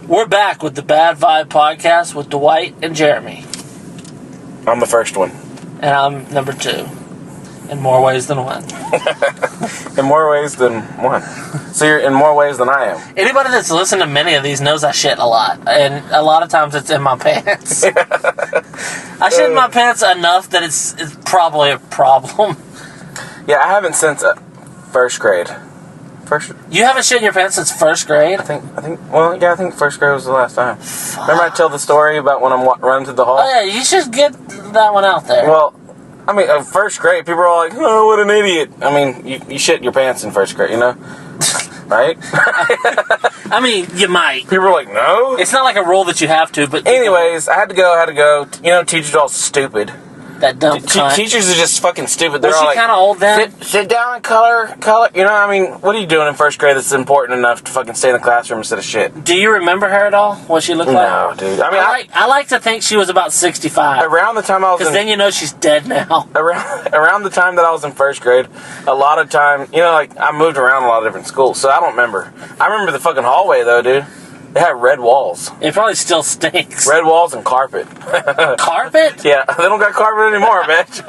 We're back with the Bad Vibe Podcast with Dwight and Jeremy. I'm the first one. And I'm number 2. In more ways than one. In more ways than one. So you're in more ways than I am. Anybody that's listened to many of these knows I shit a lot. And a lot of times it's in my pants. I shit in my pants enough that it's probably a problem. Yeah, I haven't since first grade. You haven't shit in your pants since first grade? I think first grade was the last time. Remember I told the story about when I'm running through the hall? Oh yeah, you should get that one out there. Well, I mean, first grade, people are all like, oh, what an idiot. I mean, you shit your pants in first grade, you know? Right? I mean, you might. People are like, no? It's not like a rule that you have to, but... Anyways, I had to go. You know, teachers are all stupid. That dumb cunt. Teachers are just fucking stupid. They're Was all she kind of old then? Sit down and color. You know, I mean, what are you doing in first grade that's important enough to fucking stay in the classroom instead of shit? Do you remember her at all? What she looked like? No, dude. I mean, I like to think she was about 65. Around the time I was because then you know she's dead now. Around the time that I was in first grade, a lot of time, you know, like, I moved around a lot of different schools, so I don't remember. I remember the fucking hallway, though, dude. They had red walls. It probably still stinks. Red walls and carpet. Carpet? Yeah, they don't got carpet anymore, bitch.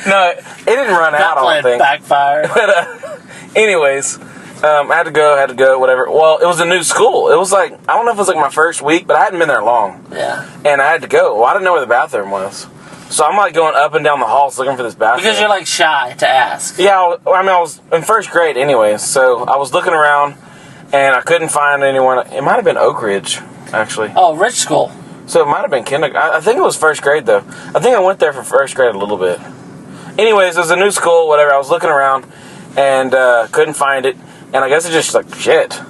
No, it didn't run out, I don't think. Backfire. But, anyways, I had to go, whatever. Well, it was a new school. It was like, I don't know if it was like my first week, but I hadn't been there long. Yeah. And I had to go. Well, I didn't know where the bathroom was. So I'm like going up and down the halls looking for this bathroom. Because you're like shy to ask. Yeah, I was in first grade anyways, so I was looking around. And I couldn't find anyone. It might have been Oak Ridge, actually. Oh, rich school. So it might have been kindergarten. I think it was first grade, though. I think I went there for first grade a little bit. Anyways, it was a new school, whatever. I was looking around and couldn't find it. And I guess it just like, shit.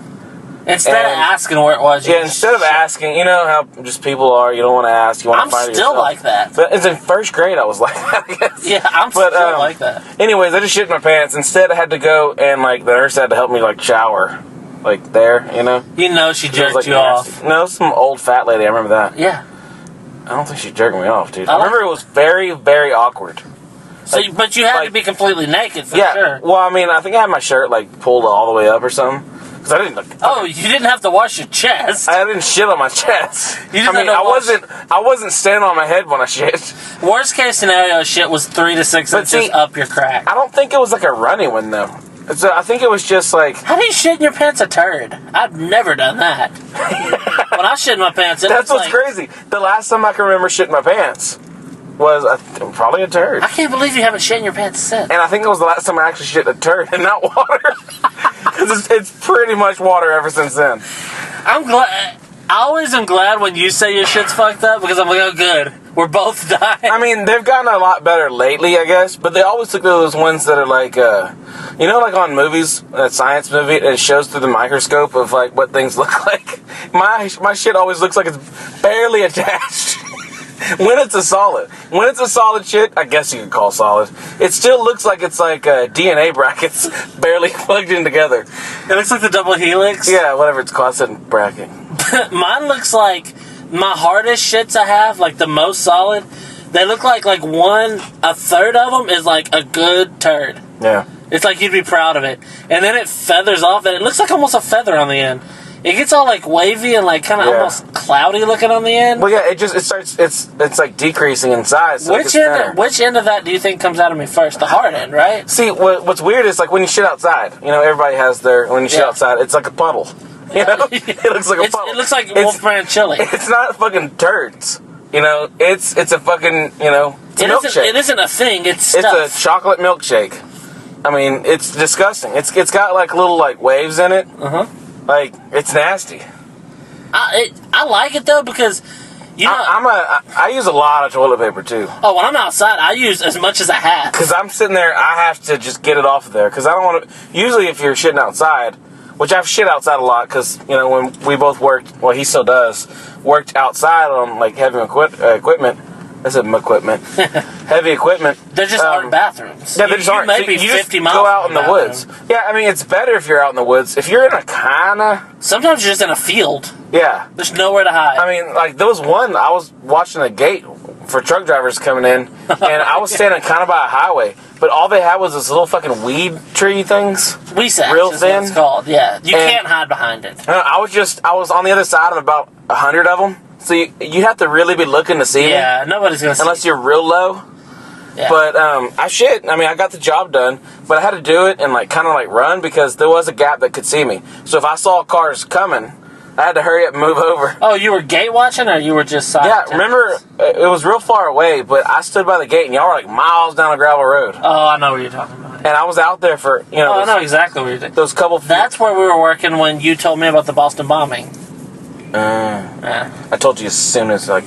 Instead of asking where it was. Yeah, instead of asking, you know how just people are. You don't want to ask. You want to find it yourself. I'm still like that. But it's in first grade I was like that, I guess. Yeah, I'm still like that. Anyways, I just shit my pants. Instead, I had to go and, like, the nurse had to help me, like, shower. Like, there, you know? You know she jerked like you nasty. off. No, some old fat lady. I remember that. Yeah. I don't think she jerked me off, dude. I remember it was very, very awkward. So, like, but you had to be completely naked for sure. Well, I mean, I think I had my shirt, like, pulled all the way up or something. Because I didn't... Oh, you didn't have to wash your chest. I didn't shit on my chest. I wasn't standing on my head when I shit. Worst case scenario shit was 3 to 6 inches up your crack. I don't think it was like a runny one, though. So I think it was just like... How do you shit in your pants a turd? I've never done that. When I shit in my pants, that's what's crazy. The last time I can remember shitting my pants was probably a turd. I can't believe you haven't shit in your pants since. And I think it was the last time I actually shit a turd and not water. Because it's pretty much water ever since then. I'm glad... I always am glad when you say your shit's fucked up because I'm like, oh, good. We're both dying. I mean, they've gotten a lot better lately, I guess, but they always look at those ones that are like, you know, like on movies, that science movie, it shows through the microscope of like what things look like. My shit always looks like it's barely attached. When it's a solid shit, I guess you could call solid. It still looks like it's like DNA brackets barely plugged in together. It looks like the double helix. Yeah, whatever it's called, I said bracket. Mine looks like my hardest shits I have, like the most solid. They look like a third of them is like a good turd. Yeah. It's like you'd be proud of it. And then it feathers off and it looks like almost a feather on the end. It gets all like wavy and like kind of almost cloudy looking on the end. Well, yeah, it's like decreasing in size. So which end of that do you think comes out of me first? The hard end, right? See, what's weird is like when you shit outside. You know, everybody has when you shit outside, it's like a puddle. You know, it looks like a puddle. It looks like Wolfman chili. It's not fucking turds. You know, it's a fucking it's a milkshake. It isn't a thing. It's stuff. It's a chocolate milkshake. I mean, it's disgusting. It's got like little like waves in it. Like, it's nasty. I like it, though, because, you know... I use a lot of toilet paper, too. Oh, when I'm outside, I use as much as I have. Because I'm sitting there, I have to just get it off of there. Because I don't want to... Usually, if you're shitting outside, which I've shit outside a lot, because, you know, when we both worked, well, he still does, worked outside on, like, heavy equipment. I said equipment. Heavy equipment. There just aren't bathrooms. Yeah, there just aren't. Maybe you 50 just miles go out in the woods. Yeah, I mean, it's better if you're out in the woods. If you're in a kind of... Sometimes you're just in a field. Yeah. There's nowhere to hide. I mean, like, there was one, I was watching a gate for truck drivers coming in, and I was standing kind of by a highway, but but all they had was those little fucking weed tree things. Weed sacks real is thin. what it's called. Yeah, you can't hide behind it. I was on the other side of about 100 of them, so you have to really be looking to see me. Yeah, nobody's gonna see unless you're real low. Yeah. But I got the job done, but I had to do it and kind of run because there was a gap that could see me. So if I saw cars coming, I had to hurry up and move over. Oh, you were gate watching, or you were just side? Yeah, remember, it was real far away, but I stood by the gate and y'all were miles down a gravel road. Oh, I know what you're talking about. And I was out there for, I know exactly what you're doing. Those couple. That's where we were working when you told me about the Boston bombing. I told you as soon as I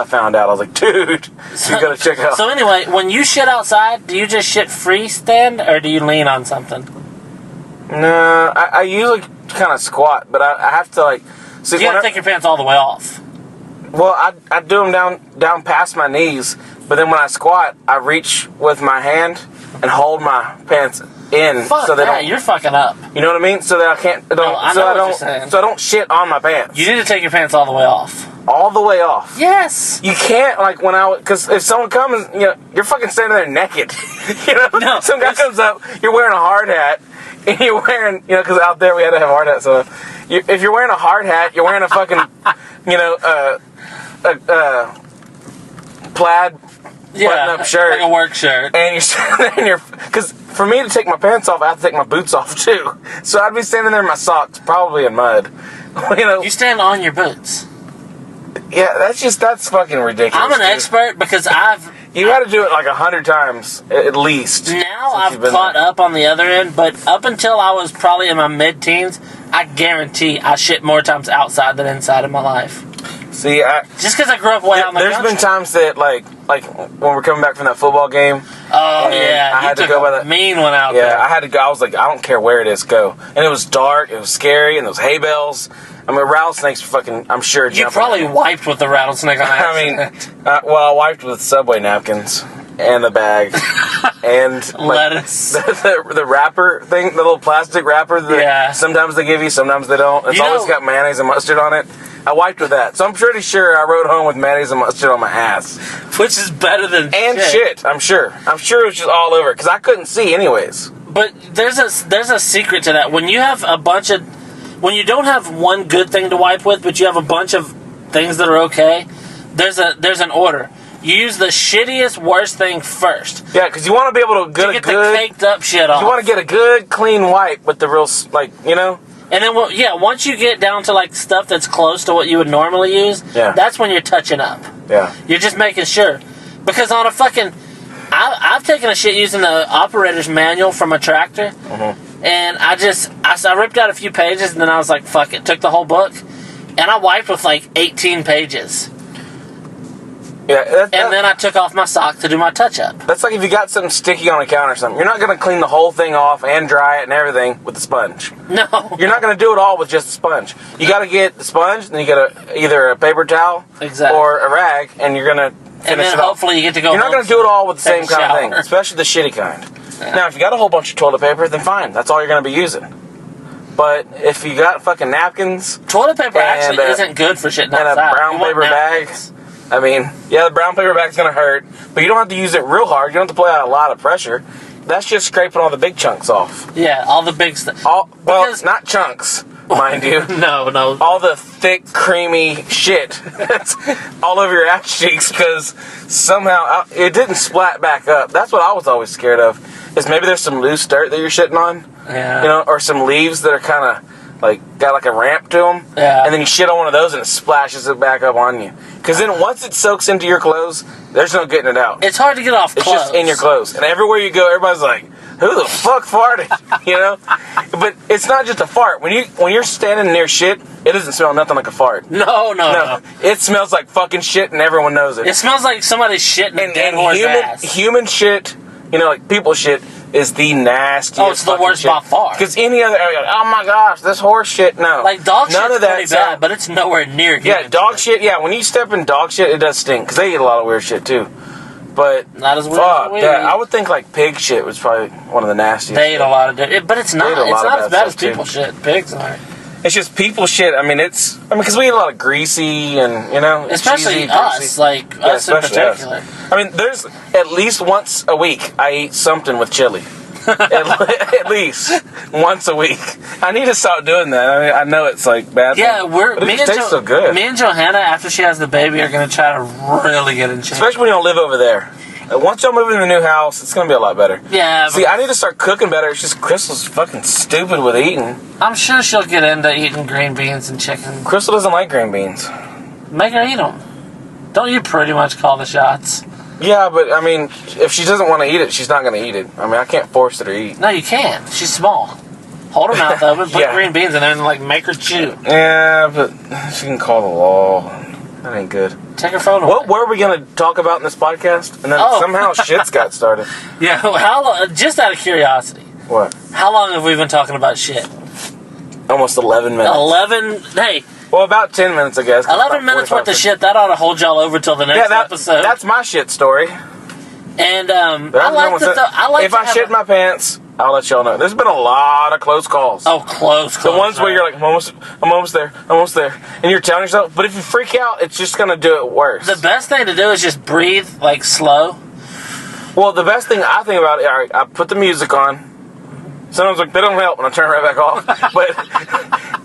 found out, I was like, dude, you gotta check out. So anyway, when you shit outside, do you just shit freestand, or do you lean on something? No, I usually kind of squat, but I have to So you have to take your pants all the way off. Well, I do them down past my knees, but then when I squat, I reach with my hand and hold my pants in. Fuck so they that, don't, you're fucking up. You know what I mean? So that I can't. I know what you're saying. So I don't shit on my pants. You need to take your pants all the way off. All the way off. Yes. You can't because if someone comes, you're fucking standing there naked. No, some guy comes up, you're wearing a hard hat, and you're wearing, because out there we had to have hard hats. So if you're wearing a hard hat, you're wearing a fucking, plaid button-up shirt, like a work shirt, and you're standing there. Because for me to take my pants off, I have to take my boots off too. So I'd be standing there in my socks, probably in mud. You stand on your boots. Yeah, that's fucking ridiculous. I'm an expert because you got to do it 100 times at least. Now I've caught up on the other end, but up until I was probably in my mid-teens, I guarantee I shit more times outside than inside in my life. See, just because I grew up way out in the country. There's been times that like when we're coming back from that football game. Oh yeah, I had to go by that mean one out there. Yeah, I had to go. I was like, I don't care where it is, go. And it was dark, it was scary, and those hay bales. I mean, rattlesnakes fucking, I'm sure. You probably wiped with the rattlesnake on accident. I wiped with Subway napkins and the bag and lettuce. The wrapper thing, the little plastic wrapper that sometimes they give you, sometimes they don't. It's always got mayonnaise and mustard on it. I wiped with that, so I'm pretty sure I rode home with mayonnaise and mustard on my ass, which is better than shit. I'm sure it was just all over because I couldn't see anyways. But there's a secret to that. When you have when you don't have one good thing to wipe with, but you have a bunch of things that are okay, there's an order. You use the shittiest, worst thing first. Yeah, because you want to be able to get the caked up shit off. You want to get a good, clean wipe with the real, And then, once you get down to stuff that's close to what you would normally use, that's when you're touching up. Yeah. You're just making sure. Because on a fucking... I've taken a shit using the operator's manual from a tractor, and I ripped out a few pages, and then I was like, fuck it, took the whole book, and I wiped with 18 pages. Yeah, and then I took off my sock to do my touch-up. That's like if you got something sticky on a counter or something. You're not going to clean the whole thing off and dry it and everything with the sponge. No. You're not going to do it all with just the sponge. You got to get the sponge, and then you got either a paper towel or a rag, and you're going to finish and then it hopefully off. you get to go. You're not going to do it all with the same kind of thing, especially the shitty kind. Yeah. Now, if you got a whole bunch of toilet paper, then fine. That's all you're going to be using. But if you got fucking napkins... Toilet paper actually isn't good for shitting outside. And a brown paper bag... I mean, the brown paper bag's going to hurt, but you don't have to use it real hard. You don't have to apply a lot of pressure. That's just scraping all the big chunks off. Yeah, all the big stuff. Well, not chunks, mind you. No. All the thick, creamy shit that's all over your ass cheeks because somehow it didn't splat back up. That's what I was always scared of, is maybe there's some loose dirt that you're shitting on. Yeah. Or some leaves that are kind of got a ramp to them. Yeah. And then you shit on one of those and it splashes it back up on you. Because then once it soaks into your clothes, there's no getting it out. It's hard to get off clothes. It's just in your clothes. And everywhere you go, everybody's like, who the fuck farted? But it's not just a fart. When you're standing near shit, it doesn't smell nothing like a fart. No. It smells like fucking shit and everyone knows it. It smells like somebody's shit in a dead horse's ass. Human shit, people shit, is the nastiest. Oh, it's the worst by far. Because any other, oh my gosh, this horse shit, no. Dog shit's pretty bad, but it's nowhere near human. Yeah, dog shit, when you step in dog shit, it does stink. Because they eat a lot of weird shit, too. But, not as weird as we eat. I would think, pig shit was probably one of the nastiest. They eat a lot of it, but it's not. It's not as bad as people shit. Pigs aren't. It's just people shit. I mean, because we eat a lot of greasy and, especially cheesy, us, greasy. us in particular. Us. I mean, there's at least once a week I eat something with chili. at least once a week. I need to stop doing that. I mean, I know it's like bad. Yeah, but it tastes so good. Me and Johanna, after she has the baby, are going to try to really get in shape. Especially when you don't live over there. Once y'all move into the new house, it's going to be a lot better. Yeah. See, I need to start cooking better. It's just Crystal's fucking stupid with eating. I'm sure she'll get into eating green beans and chicken. Crystal doesn't like green beans. Make her eat them. Don't you pretty much call the shots? Yeah, but I mean, if she doesn't want to eat it, she's not going to eat it. I mean, I can't force her to eat. No, you can. She's small. Hold her mouth open, put green beans in there, and make her chew. Yeah, but she can call the law. That ain't good. Take her phone away. What were we going to talk about in this podcast? And then somehow shit's got started. Yeah, how long? Just out of curiosity. What? How long have we been talking about shit? Almost 11 minutes. Hey. Well, about 10 minutes, I guess. 11 minutes worth of shit. That ought to hold y'all over till the next episode. That's my shit story. And I like that. If I shit my pants, I'll let y'all know. There's been a lot of close calls. Oh, close. The ones where you're like, I'm almost there, and you're telling yourself. But if you freak out, it's just gonna do it worse. The best thing to do is just breathe, slow. Well, the best thing I think about it, all right, I put the music on. Sometimes they don't help, and I turn it right back off. But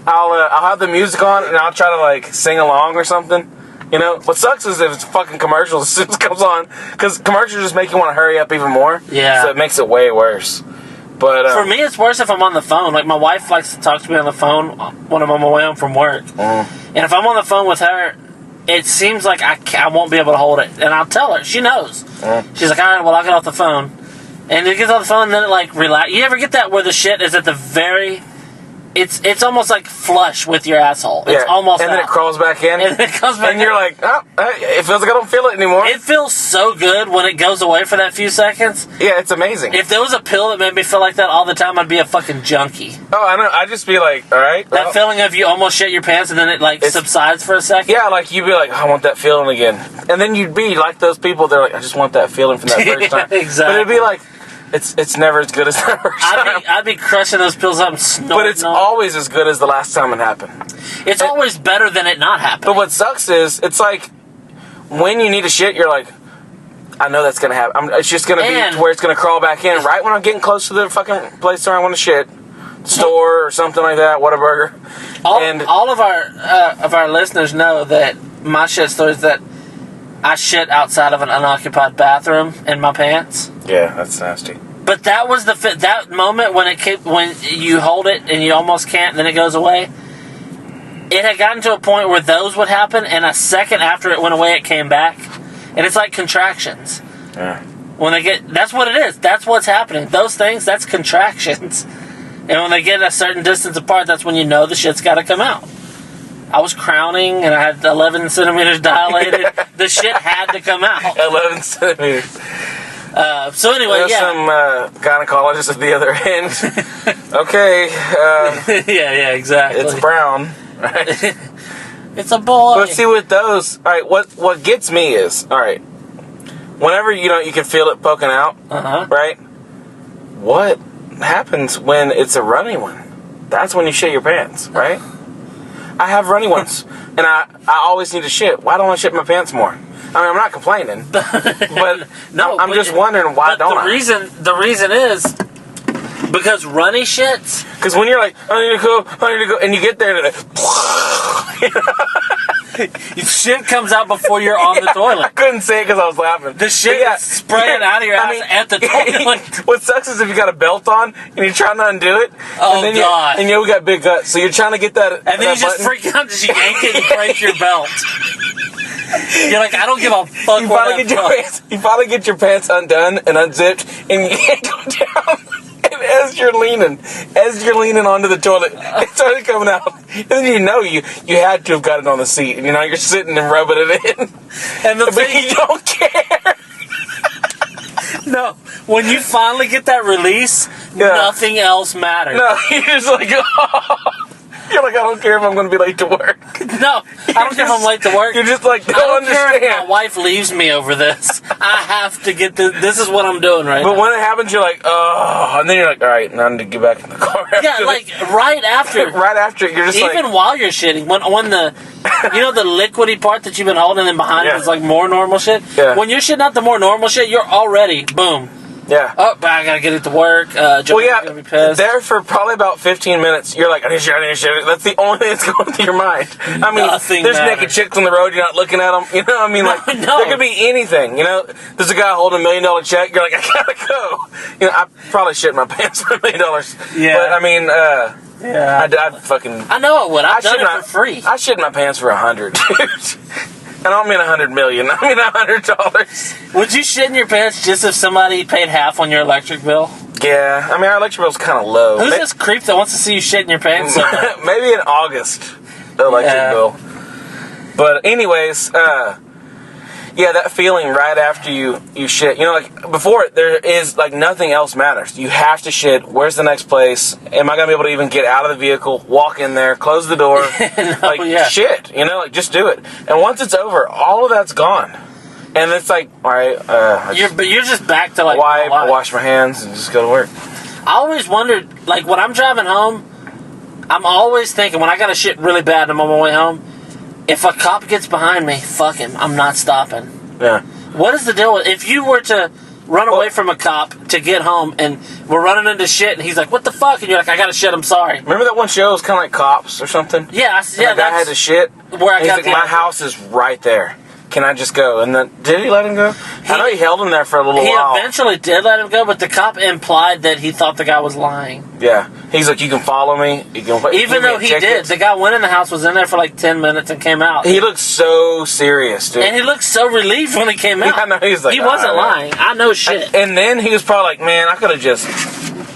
I'll have the music on, and I'll try to sing along or something. What sucks is if it's fucking commercials as soon as it comes on, because commercials just make you want to hurry up even more. Yeah. So it makes it way worse. But for me, it's worse if I'm on the phone. My wife likes to talk to me on the phone when I'm on my way home from work. And if I'm on the phone with her, it seems like I won't be able to hold it. And I'll tell her. She knows. She's like, all right, well, I'll get off the phone. And it gets off the phone, and then it relax. You ever get that where the shit is at the very... It's almost flush with your asshole. It's almost and then it crawls back in. And it comes back and you're like, it feels like I don't feel it anymore. It feels so good when it goes away for that few seconds. Yeah, it's amazing. If there was a pill that made me feel like that all the time, I'd be a fucking junkie. Oh, I know. I'd just be like, all right. That feeling of you almost shit your pants and then it subsides for a second. Yeah, you'd be like, I want that feeling again. And then you'd be like those people, they're like, I just want that feeling from that first time. Exactly. But it'd be like, it's never as good as the first time. I'd be crushing those pills up and snorting. But it's always as good as the last time it happened. It's always better than it not happening. But what sucks is, it's when you need a shit, you're like, I know that's going to happen. It's just going to be to where it's going to crawl back in right when I'm getting close to the fucking place where I want to shit. Store or something like that, Whataburger. All of our listeners know that my shit story is that I shit outside of an unoccupied bathroom in my pants. Yeah, that's nasty. But that was that moment when when you hold it and you almost can't, and then it goes away. It had gotten to a point where those would happen, and a second after it went away, it came back, and it's like contractions. Yeah. That's what it is. That's what's happening. Those things, that's contractions. And when they get a certain distance apart, that's when you know the shit's got to come out. I was crowning, and I had 11 centimeters dilated. The shit had to come out. 11 centimeters. So anyway, there's some gynecologists at the other end. Okay. Yeah, exactly. It's brown, right? It's a boy. But see, with those, all right, what gets me is, all right, whenever, you can feel it poking out, right? What happens when it's a runny one? That's when you shit your pants, right? I have runny ones, and I always need to shit. Why don't I shit my pants more? I mean, I'm not complaining, but no, I'm just wondering why don't I? The reason is because runny shits. Because when you're like, I need to go, and you get there, and shit comes out before you're on the toilet. I couldn't say it because I was laughing. The shit is spraying out of your ass at the toilet. What sucks is if you got a belt on and you're trying to undo it. Oh, and then God. And we got big guts, so you're trying to get that. And then you just freak out because you yank it and break your belt. You're like, I don't give a fuck. You finally get your pants undone and unzipped, and you can't go down. And as you're leaning onto the toilet, it started coming out. And then you had to have got it on the seat, and you're sitting and rubbing it in. And but you don't care. No, when you finally get that release, nothing else matters. No, you're just like, oh. You're like, I don't care if I'm going to be late to work. No, I don't care if I'm late to work. You're just like, I don't understand. care if my wife leaves me over this. I have to get this. This is what I'm doing right now. But when it happens, you're like, oh, and then you're like, all right, now I need to get back in the car. Yeah, like right after. Right after, you're just even while you're shitting, when the, the liquidy part that you've been holding in behind is like more normal shit. Yeah. When you're shitting out the more normal shit, you're already boom. Yeah. Oh, but I gotta get it to work. Joey's gonna be pissed. There for probably about 15 minutes, you're like, I need to shit. That's the only thing that's going through your mind. I mean, there's naked chicks on the road, you're not looking at them. You know what I mean? There could be anything. There's a guy holding $1 million check, you're like, I gotta go. I probably shit my pants for $1 million. Yeah. But I mean, yeah. I'd fucking. I know it would. I've done it for free. I shit my pants for 100, dude. I don't mean 100 million. I mean $100. Would you shit in your pants just if somebody paid half on your electric bill? Yeah, I mean our electric bill's kind of low. Who's this creep that wants to see you shit in your pants? Maybe in August, the electric bill. But anyways, yeah, that feeling right after you shit. Like before, there is like nothing else matters. You have to shit. Where's the next place? Am I gonna be able to even get out of the vehicle? Walk in there, close the door, shit. Like just do it. And once it's over, all of that's gone. And it's like, all right, you're just back to like wipe, wash my hands, and just go to work. I always wondered, like when I'm driving home, I'm always thinking when I got to shit really bad and I'm on my way home, if a cop gets behind me, fuck him, I'm not stopping. Yeah. What is the deal with if you were to run away from a cop to get home and we're running into shit and he's like, what the fuck? And you're like, I gotta shit, I'm sorry. Remember that one show? It was kind of like Cops or something? Yeah, that guy had to shit. Where I got my house is right there. Can I just go? And then, did he let him go? I know he held him there for a little while. He eventually did let him go, but the cop implied that he thought the guy was lying. Yeah. He's like, you can follow me. Even though he did. The guy went in the house, was in there for like 10 minutes and came out. He looked so serious, dude. And he looked so relieved when he came out. I know, he's like, he wasn't lying. I know shit. And then he was probably like, man, I could have just,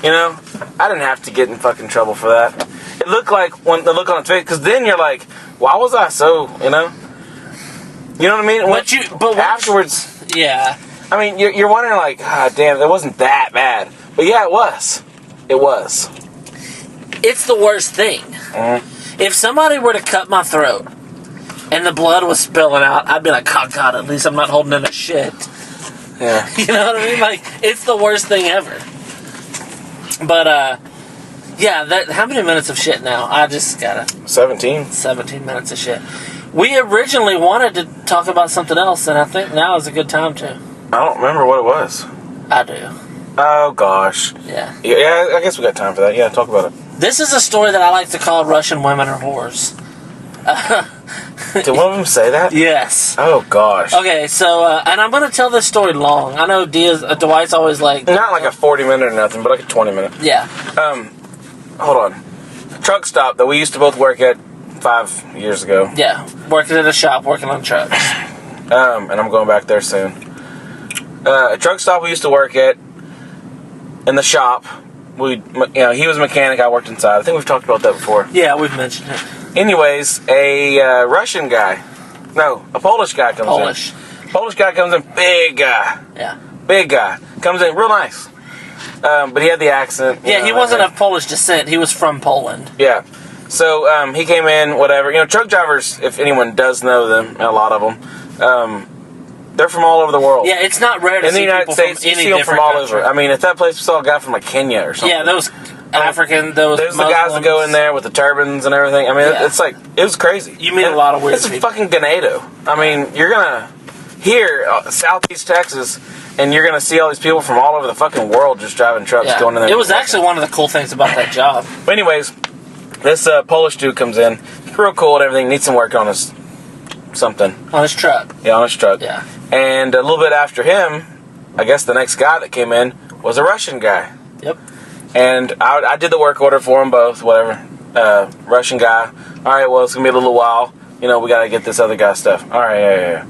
I didn't have to get in fucking trouble for that. It looked like when the look on his face, because then you're like, why was I so, You know what I mean? But afterwards, yeah. I mean, you're wondering like, damn, it wasn't that bad. But yeah, it was. It was. It's the worst thing. Mm-hmm. If somebody were to cut my throat and the blood was spilling out, I'd be like, oh God, at least I'm not holding in a shit. Yeah. You know what I mean? Like, it's the worst thing ever. But, yeah, how many minutes of shit now? I just gotta... 17 minutes of shit. We originally wanted to talk about something else, and I think now is a good time to. I don't remember what it was. I do. Oh, gosh. Yeah. Yeah, I guess we got time for that. Yeah, talk about it. This is a story that I like to call Russian women are whores. Did one of them say that? Yes. Oh, gosh. Okay, so, and I'm going to tell this story long. I know Dwight's always like... Not like a 40-minute or nothing, but like a 20-minute. Yeah. Hold on. A truck stop that we used to both work at 5 years ago. Yeah, working at a shop, working on trucks. And I'm going back there soon. A truck stop we used to work at, in the shop. He was a mechanic, I worked inside. I think we've talked about that before. Yeah, we've mentioned it. Anyways, a Russian guy. No, a Polish guy comes in. Polish guy comes in, big guy. Yeah. Big guy. Comes in, real nice. But he had the accent. Yeah, he wasn't of Polish descent. He was from Poland. Yeah. So, he came in, whatever. Truck drivers, if anyone does know them, a lot of them, they're from all over the world. Yeah, it's not rare to see people from any different country. In the United States, you see them from all over. I mean, at that place, we saw a guy from, like, Kenya or something. Yeah, those African, those There's Muslims. the guys that go in there with the turbans and everything. I mean, it's like, it was crazy. You meet a lot of weird people. It's a fucking Ganado. I mean, you're gonna, here, Southeast Texas, and you're gonna see all these people from all over the fucking world just driving trucks going in there. It was actually one of the cool things about that job. But anyways, this Polish dude comes in, he's real cool and everything, needs some work on his something. On his truck. Yeah, on his truck. Yeah. And a little bit after him, I guess the next guy that came in was a Russian guy. Yep. And I did the work order for them both, whatever. Russian guy. All right, well, it's going to be a little while. We got to get this other guy's stuff. All right, yeah.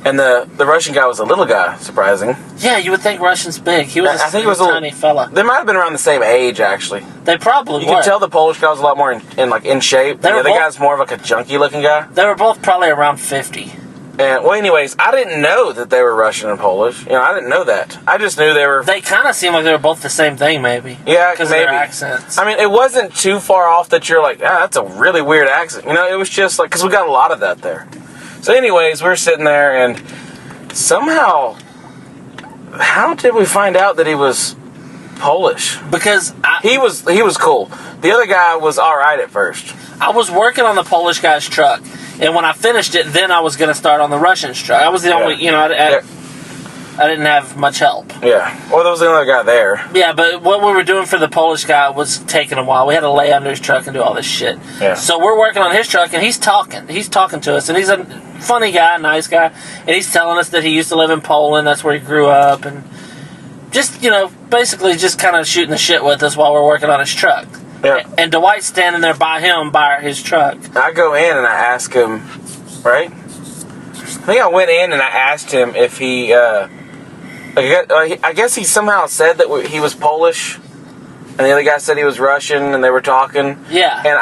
And the Russian guy was a little guy, surprising. Yeah, you would think Russian's big. He was I think he was a tiny fella. They might have been around the same age, actually. They probably You could tell the Polish guy was a lot more in shape. The other guy's more of like a junky-looking guy. They were both probably around 50. And, well, anyways, I didn't know that they were Russian and Polish. You know, I didn't know that. I just knew they were... They kind of seemed like they were both the same thing, maybe. Yeah, because of maybe. their accents. I mean, it wasn't too far off that you're like, that's a really weird accent. You know, it was just like, because we got a lot of that there. So anyways, we're sitting there, and somehow, how did we find out that he was Polish? Because he was cool. The other guy was all right at first. I was working on the Polish guy's truck, and when I finished it, then I was going to start on the Russian's truck. I was the only, you know, I didn't have much help. Yeah. Well, there was another guy there. Yeah, but what we were doing for the Polish guy was taking a while. We had to lay under his truck and do all this shit. Yeah. So we're working on his truck, and he's talking. He's talking to us, and he's a funny guy, nice guy, and he's telling us that he used to live in Poland. That's where he grew up, and just, you know, basically just kind of shooting the shit with us while we're working on his truck. Yeah. And Dwight's standing there by him, by his truck. I go in and I ask him, right? I think I went in and I asked him if he, I guess he somehow said that he was Polish, and the other guy said he was Russian, and they were talking. Yeah. And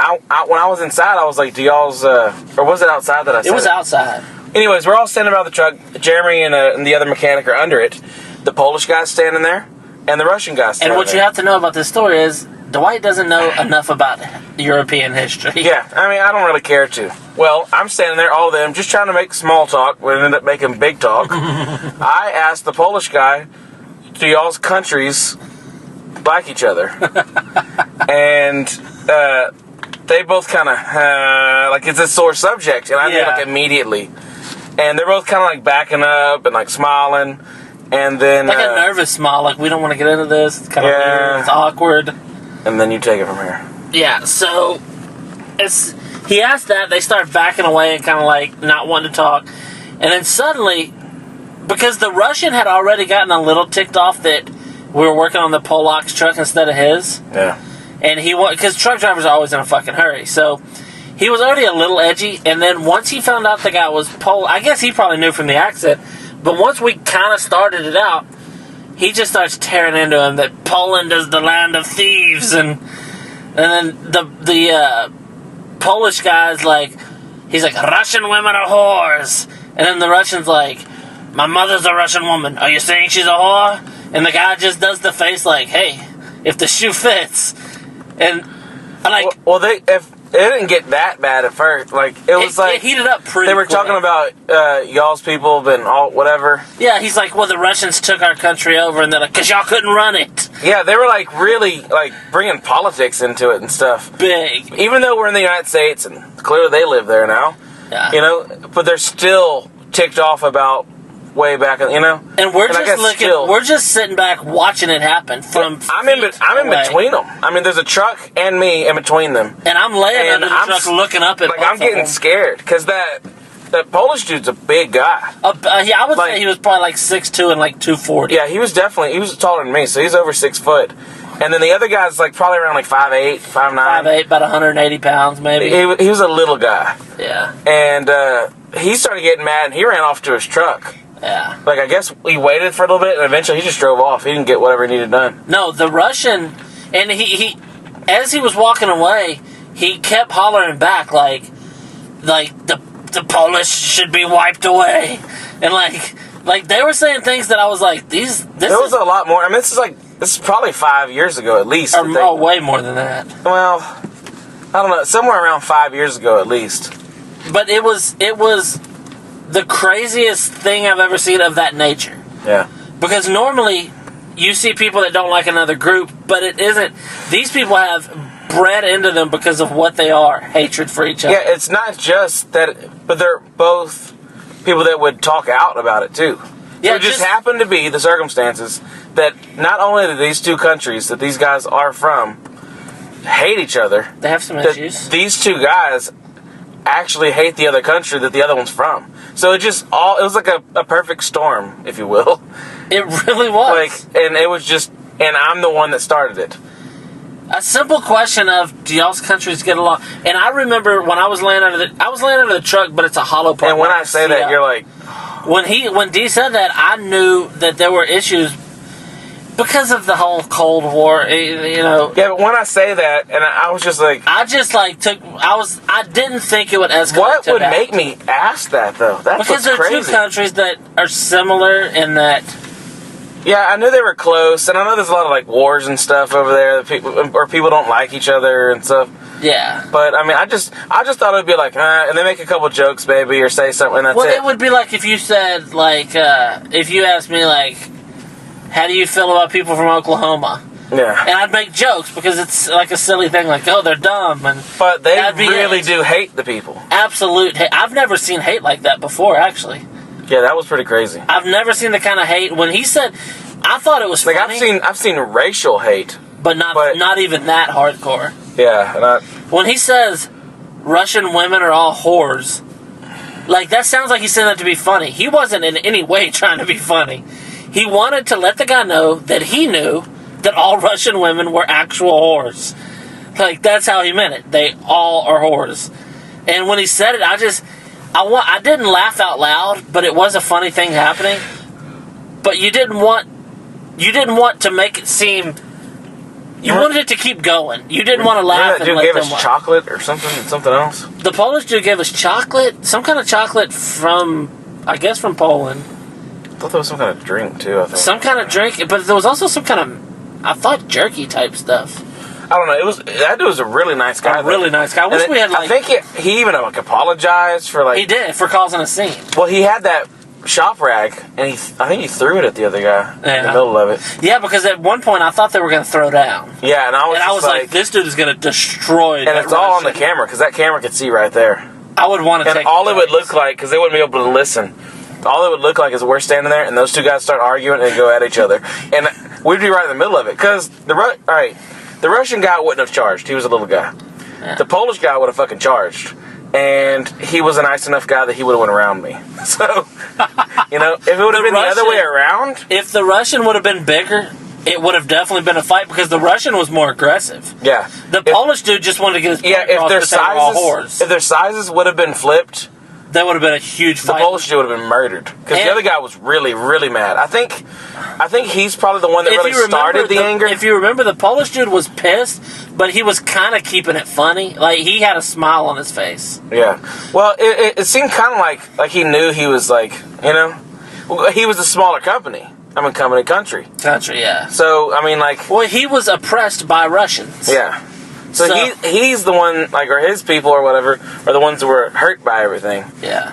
when I was inside, I was like, do y'all's, or was it outside that I said it? Was outside. Anyways, we're all standing around the truck. Jeremy and the other mechanic are under it. The Polish guy's standing there, and the Russian guy's standing there. And what you have to know about this story is, Dwight doesn't know enough about European history. Yeah, I mean, I don't really care to. Well, I'm standing there, all of them, just trying to make small talk. We ended up making big talk. I asked the Polish guy, do y'all's countries like each other? And they both kind of, like it's a sore subject. And I knew, like, immediately. And they're both kind of, like, backing up and, like, smiling. And then... Like a nervous smile, like, we don't want to get into this. It's kind of weird. It's awkward. And then you take it from here. Yeah, so he asked that, they start backing away and kind of like not wanting to talk. And then suddenly, because the Russian had already gotten a little ticked off that we were working on the Polak's truck instead of his. Yeah. And because truck drivers are always in a fucking hurry. So he was already a little edgy. And then once he found out the guy was Polish, I guess he probably knew from the accent. But once we kind of started it out, he just starts tearing into him that Poland is the land of thieves, and then the Polish guy's like, he's like, Russian women are whores, and then the Russian's like, my mother's a Russian woman. Are you saying she's a whore? And the guy just does the face like, hey, if the shoe fits, and I'm like, well, it didn't get that bad at first. Like it heated up pretty. They were talking about y'all's people and all whatever. Yeah, he's like, well, the Russians took our country over, and they're like, because y'all couldn't run it. Yeah, they were like really like bringing politics into it and stuff. Big. Even though we're in the United States and clearly they live there now. Yeah. You know, but they're still ticked off about way back, you know. And we're just looking. We're just sitting back watching it happen from. I'm in between them. I mean, there's a truck and me in between them. And I'm laying under the truck, looking up at. Like I'm getting scared because that Polish dude's a big guy. Yeah, I would say he was probably like 6'2" and like 240. Yeah, he was taller than me, so he's over 6 foot. And then the other guy's like probably around like 5'8", 5'9". 5'8", about 180 pounds maybe. He was a little guy. Yeah. And he started getting mad and he ran off to his truck. Yeah. Like, I guess he waited for a little bit, and eventually he just drove off. He didn't get whatever he needed done. No, the Russian, and he as he was walking away, he kept hollering back, like the Polish should be wiped away. And, like they were saying things that I was like, there was a lot more. I mean, this is probably 5 years ago, at least. Or way more than that. Well, I don't know. Somewhere around 5 years ago, at least. But it was the craziest thing I've ever seen of that nature. Yeah. Because normally you see people that don't like another group, but it isn't. These people have bred into them because of what they are, hatred for each other. Yeah, it's not just that, but they're both people that would talk out about it too. Yeah, it just happened to be the circumstances that not only do these two countries that these guys are from hate each other, they have some issues. These two guys actually hate the other country that the other one's from. So it was like a perfect storm, if you will. It really was. And I'm the one that started it. A simple question of, do y'all's countries get along? And I remember when I was laying under the truck, but it's a hollow part. And when I say that, you're like... When D said that, I knew that there were issues. Because of the whole Cold War, you know. Yeah, but when I say that, and I was just like... I didn't think it would escalate. What would make me ask that, though? That's because they're crazy. two countries that are similar in that... Yeah, I knew they were close, and I know there's a lot of, like, wars and stuff over there, that people don't like each other and stuff. Yeah. But, I mean, I just thought it would be like, and they make a couple jokes, maybe, or say something, and that's well, it. It would be like if you said, like, if you asked me, like, how do you feel about people from Oklahoma? Yeah. And I'd make jokes because it's like a silly thing, like, oh, they're dumb. But they really do hate the people. Absolute hate. I've never seen hate like that before, actually. Yeah, that was pretty crazy. I've never seen the kind of hate. When he said, I thought it was like funny. I've seen racial hate, but not even that hardcore. Yeah. When he says Russian women are all whores, like that sounds like he said that to be funny. He wasn't in any way trying to be funny. He wanted to let the guy know that he knew that all Russian women were actual whores. Like, that's how he meant it. They all are whores. And when he said it, I didn't laugh out loud, but it was a funny thing happening. But you didn't want to make it seem... You wanted it to keep going. You didn't want to laugh and dude let gave them us chocolate or something else. The Polish dude gave us chocolate, some kind of chocolate from Poland. I thought there was some kind of drink, too, I think. Some kind of drink, but there was also some kind of, I thought, jerky type stuff. I don't know. That dude was a really nice guy. Really nice guy. I wish we had, like... I think he even, like, apologized for, like... He did, for causing a scene. Well, he had that shop rag, and I think he threw it at the other guy in the middle of it. Yeah, because at one point I thought they were going to throw down. Yeah, and I was like, this dude is going to destroy and it's all on the camera, because that camera could see right there. I would want to take... And all it would look like, because they wouldn't be able to listen... All it would look like is we're standing there, and those two guys start arguing and go at each other, and we'd be right in the middle of it. Because the Russian guy wouldn't have charged; he was a little guy. Yeah. The Polish guy would have fucking charged, and he was a nice enough guy that he would have went around me. So, you know, if it would have been the other way around, if the Russian would have been bigger, it would have definitely been a fight because the Russian was more aggressive. Yeah, the Polish dude just wanted to get his point across that they were all whores. If their sizes would have been flipped. That would have been a huge fight. The Polish dude would have been murdered. Because the other guy was really, really mad. I think he's probably the one that really started the anger. If you remember, the Polish dude was pissed, but he was kind of keeping it funny. Like, he had a smile on his face. Yeah. Well, it seemed kind of like he knew he was, like, you know... Well, he was a smaller company. Country. Country, yeah. So, I mean, like... Well, he was oppressed by Russians. Yeah. So he's the one, like, or his people or whatever, are the ones who were hurt by everything. Yeah.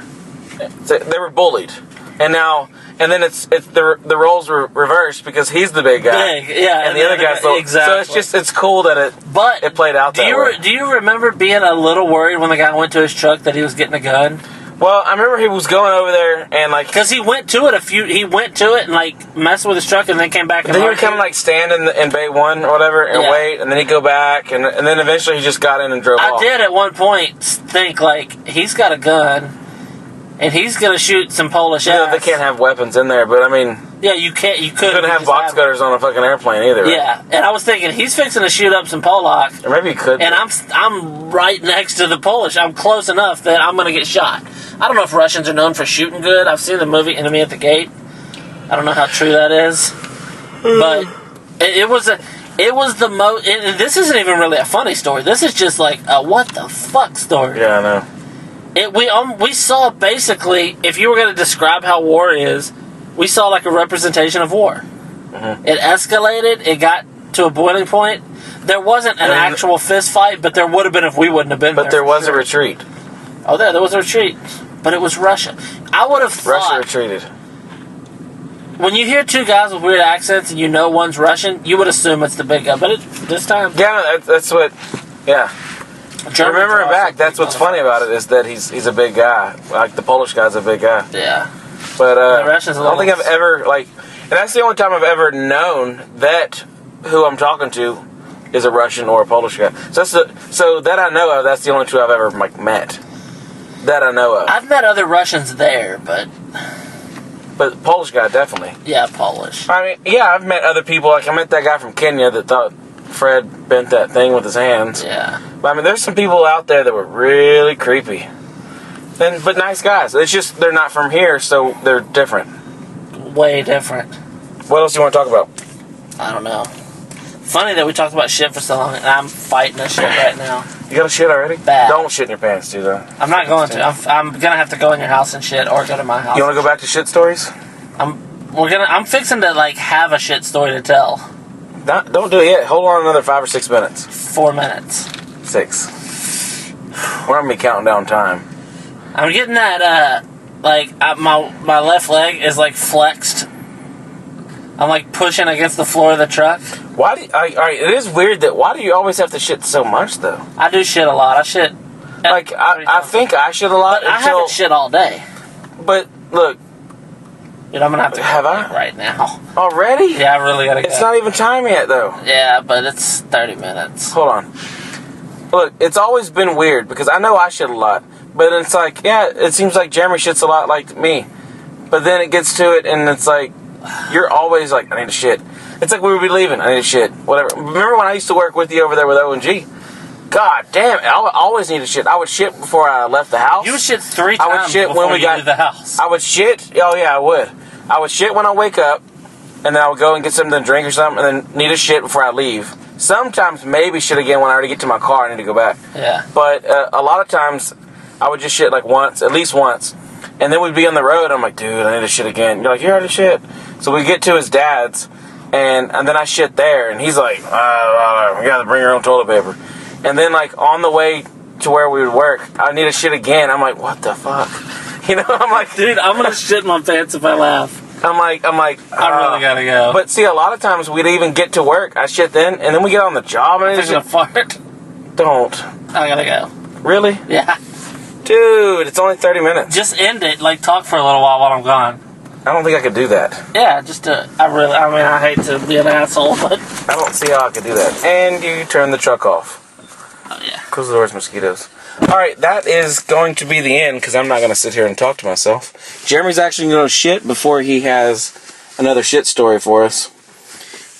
So they were bullied. And then it's the roles were reversed because he's the big guy. Yeah. And the other guy's little. Exactly. So it's cool that it played out that way. Do you remember being a little worried when the guy went to his truck that he was getting a gun? Well, I remember he was going over there and like... Because he went to it and like messed with his truck and then came back and... Then he would kind of like stand in Bay 1 or whatever and wait, and then he'd go back, and then eventually he just got in and drove off. I did at one point think like, he's got a gun and he's going to shoot some Polish ass. They can't have weapons in there, but I mean... Yeah, you couldn't have box cutters on a fucking airplane either. Right? Yeah, and I was thinking, he's fixing to shoot up some Polak. Or maybe he could. And I'm right next to the Polish. I'm close enough that I'm going to get shot. I don't know if Russians are known for shooting good. I've seen the movie Enemy at the Gate. I don't know how true that is. But it was the most... This isn't even really a funny story. This is just like a what the fuck story. Yeah, I know. We saw basically, if you were going to describe how war is, we saw like a representation of war. Mm-hmm. It escalated. It got to a boiling point. There wasn't an actual fist fight, but there would have been if we wouldn't have been there. But there was a retreat. Oh, there was a retreat. But it was Russia. I would have thought... Russia retreated. When you hear two guys with weird accents and you know one's Russian, you would assume it's the big guy. But this time... Yeah, that's what... Yeah. Remembering back, that's what's funny about it is that he's a big guy. Like, the Polish guy's a big guy. Yeah. But I don't think I've ever, like... And that's the only time I've ever known that who I'm talking to is a Russian or a Polish guy. So that I know of, that's the only two I've ever, like, met. That I know of. I've met other Russians there, but Polish guy, definitely. Yeah, Polish. I mean, yeah, I've met other people. Like, I met that guy from Kenya that thought Fred bent that thing with his hands. Yeah. But, I mean, there's some people out there that were really creepy. But nice guys. It's just they're not from here, so they're different. Way different. What else do you want to talk about? I don't know. Funny that we talked about shit for so long, and I'm fighting this shit right now. You got a shit already? Bad. Don't shit in your pants, dude. I'm not going to. I'm gonna have to go in your house and shit, or go to my house. You want to go back to shit stories? I'm fixing to like have a shit story to tell. Don't do it yet. Hold on another 5 or 6 minutes. 4 minutes. 6. We're gonna be counting down time. I'm getting that. My left leg is like flexed. I'm like pushing against the floor of the truck. Why do alright, it is weird that why do you always have to shit so much though? I do shit a lot. I shit. Like I think I shit a lot. But I haven't shit all day. But look, dude, I'm gonna have to have go I right now. Already? Yeah, I really gotta go. It's not even time yet though. Yeah, but it's 30 minutes. Hold on. Look, it's always been weird because I know I shit a lot, but it's like, yeah, it seems like Jeremy shits a lot like me. But then it gets to it and it's like, you're always like, I need to shit. It's like we would be leaving, I need to shit. Whatever. Remember when I used to work with you over there with O&G? God damn, I always need to shit. I would shit before I left the house. You would shit 3 times I would shit before when we you got leave the house. I would shit. Oh yeah, I would. I would shit when I wake up, and then I would go and get something to drink or something, and then need a shit before I leave. Sometimes maybe shit again when I already get to my car and I need to go back. Yeah. But a lot of times I would just shit like once, at least once. And then we'd be on the road, I'm like, dude, I need to shit again. You're like, you already shit. So we get to his dad's, and then I shit there, and he's like, we gotta bring your own toilet paper. And then like on the way to where we would work, I need to shit again. I'm like, what the fuck? You know, I'm like, dude, I'm gonna shit my pants if I laugh. I'm like, I really gotta go. But see, a lot of times we'd even get to work, I shit then, and then we get on the job, and I'm gonna fart. Don't. I gotta go. Really? Yeah. Dude, it's only 30 minutes. Just end it. Like, talk for a little while I'm gone. I don't think I could do that. Yeah, I hate to be an asshole, but... I don't see how I could do that. And you turn the truck off. Oh, yeah. Close the doors, mosquitoes. Alright, that is going to be the end, because I'm not going to sit here and talk to myself. Jeremy's actually going to shit before he has another shit story for us.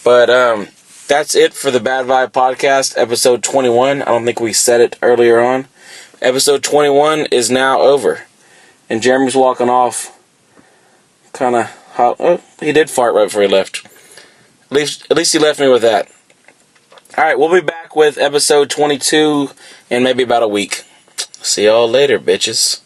But, that's it for the Bad Vibe Podcast, episode 21. I don't think we said it earlier on. Episode 21 is now over. And Jeremy's walking off kind of hot. Oh, he did fart right before he left. At least he left me with that. Alright, we'll be back with episode 22 in maybe about a week. See y'all later, bitches.